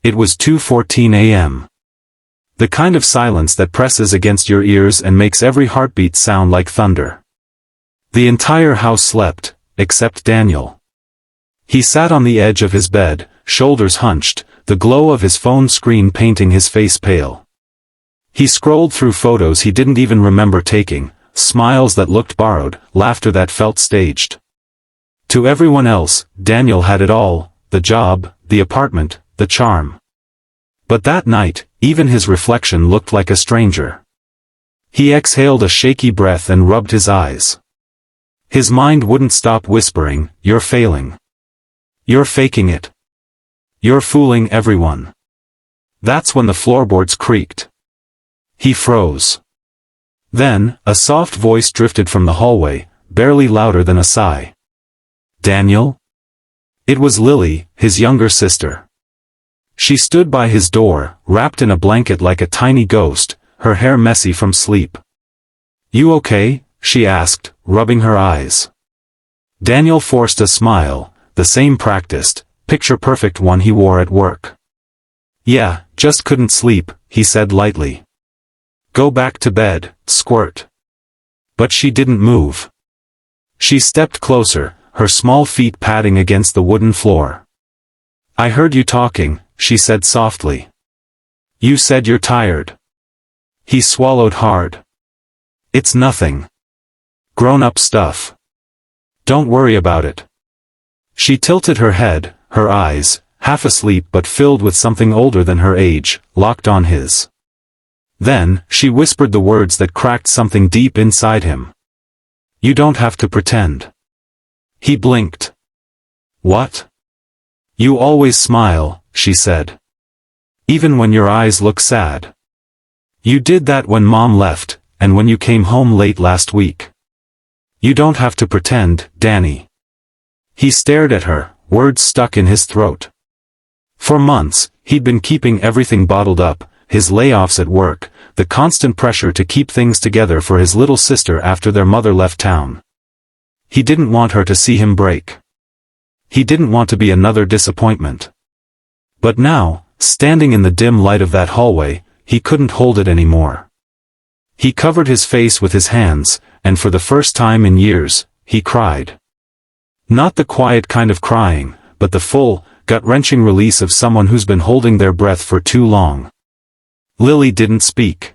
It was 2:14 a.m. The kind of silence that presses against your ears and makes every heartbeat sound like thunder. The entire house slept, except Daniel. He sat on the edge of his bed, shoulders hunched, the glow of his phone screen painting his face pale. He scrolled through photos he didn't even remember taking, smiles that looked borrowed, laughter that felt staged. To everyone else, Daniel had it all, the job, the apartment, the charm. But that night, even his reflection looked like a stranger. He exhaled a shaky breath and rubbed his eyes. His mind wouldn't stop whispering, "You're failing. You're faking it. You're fooling everyone." That's when the floorboards creaked. He froze. Then, a soft voice drifted from the hallway, barely louder than a sigh. "Daniel?" It was Lily, his younger sister. She stood by his door, wrapped in a blanket like a tiny ghost, her hair messy from sleep. "You okay?" she asked, rubbing her eyes. Daniel forced a smile, the same practiced, picture-perfect one he wore at work. "Yeah, just couldn't sleep," he said lightly. "Go back to bed, squirt." But she didn't move. She stepped closer, her small feet padding against the wooden floor. "I heard you talking," she said softly. "You said you're tired." He swallowed hard. "It's nothing. Grown-up stuff. Don't worry about it." She tilted her head, her eyes, half asleep but filled with something older than her age, locked on his. Then, she whispered the words that cracked something deep inside him. "You don't have to pretend." He blinked. "What?" "You always smile," she said. "Even when your eyes look sad. You did that when Mom left, and when you came home late last week. You don't have to pretend, Danny." He stared at her, words stuck in his throat. For months, he'd been keeping everything bottled up, his layoffs at work, the constant pressure to keep things together for his little sister after their mother left town. He didn't want her to see him break. He didn't want to be another disappointment. But now, standing in the dim light of that hallway, he couldn't hold it anymore. He covered his face with his hands, and for the first time in years, he cried. Not the quiet kind of crying, but the full, gut-wrenching release of someone who's been holding their breath for too long. Lily didn't speak.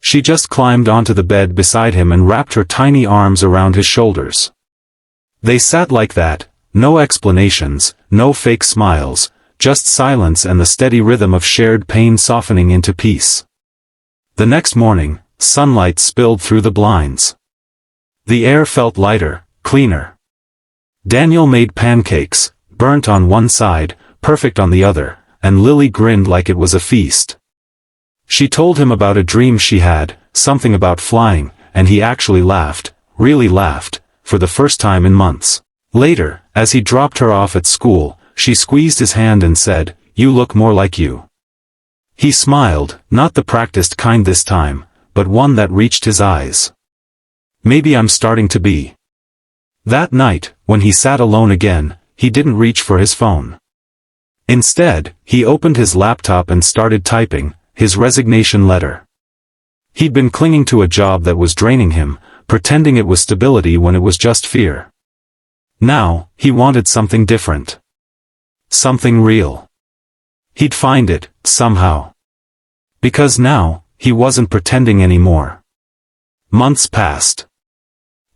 She just climbed onto the bed beside him and wrapped her tiny arms around his shoulders. They sat like that, no explanations, no fake smiles, just silence and the steady rhythm of shared pain softening into peace. The next morning, sunlight spilled through the blinds. The air felt lighter, cleaner. Daniel made pancakes, burnt on one side, perfect on the other, and Lily grinned like it was a feast. She told him about a dream she had, something about flying, and he actually laughed, really laughed, for the first time in months. Later, as he dropped her off at school, she squeezed his hand and said, "You look more like you." He smiled, not the practiced kind this time, but one that reached his eyes. "Maybe I'm starting to be." That night, when he sat alone again, he didn't reach for his phone. Instead, he opened his laptop and started typing, his resignation letter. He'd been clinging to a job that was draining him, pretending it was stability when it was just fear. Now, he wanted something different. Something real. He'd find it, somehow. Because now, he wasn't pretending anymore. Months passed.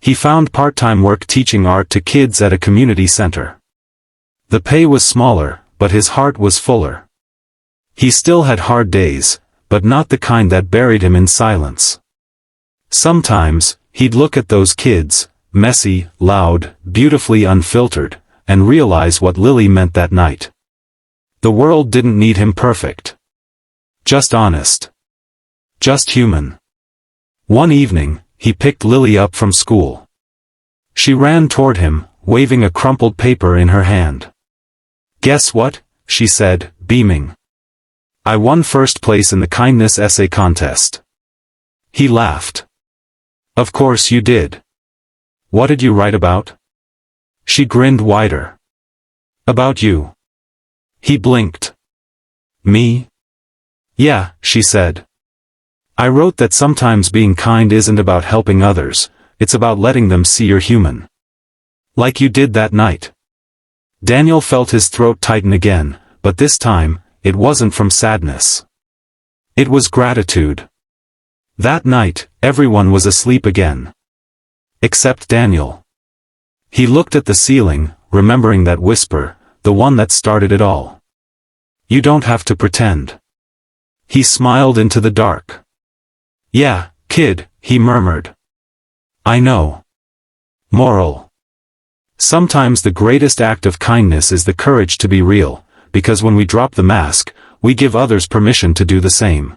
He found part-time work teaching art to kids at a community center. The pay was smaller, but his heart was fuller. He still had hard days, but not the kind that buried him in silence. Sometimes, he'd look at those kids, messy, loud, beautifully unfiltered, and realize what Lily meant that night. The world didn't need him perfect. Just honest. Just human. One evening, he picked Lily up from school. She ran toward him, waving a crumpled paper in her hand. "Guess what?" she said, beaming. "I won first place in the kindness essay contest." He laughed. "Of course you did. What did you write about?" She grinned wider. "About you." He blinked. Me? Yeah, she said. I wrote that sometimes being kind isn't about helping others, it's about letting them see you're human. Like you did that night. Daniel felt his throat tighten again, but this time, it wasn't from sadness. It was gratitude. That night, everyone was asleep again. Except Daniel. He looked at the ceiling, remembering that whisper, the one that started it all. You don't have to pretend. He smiled into the dark. Yeah, kid, he murmured. I know. Moral. Sometimes the greatest act of kindness is the courage to be real, because when we drop the mask, we give others permission to do the same.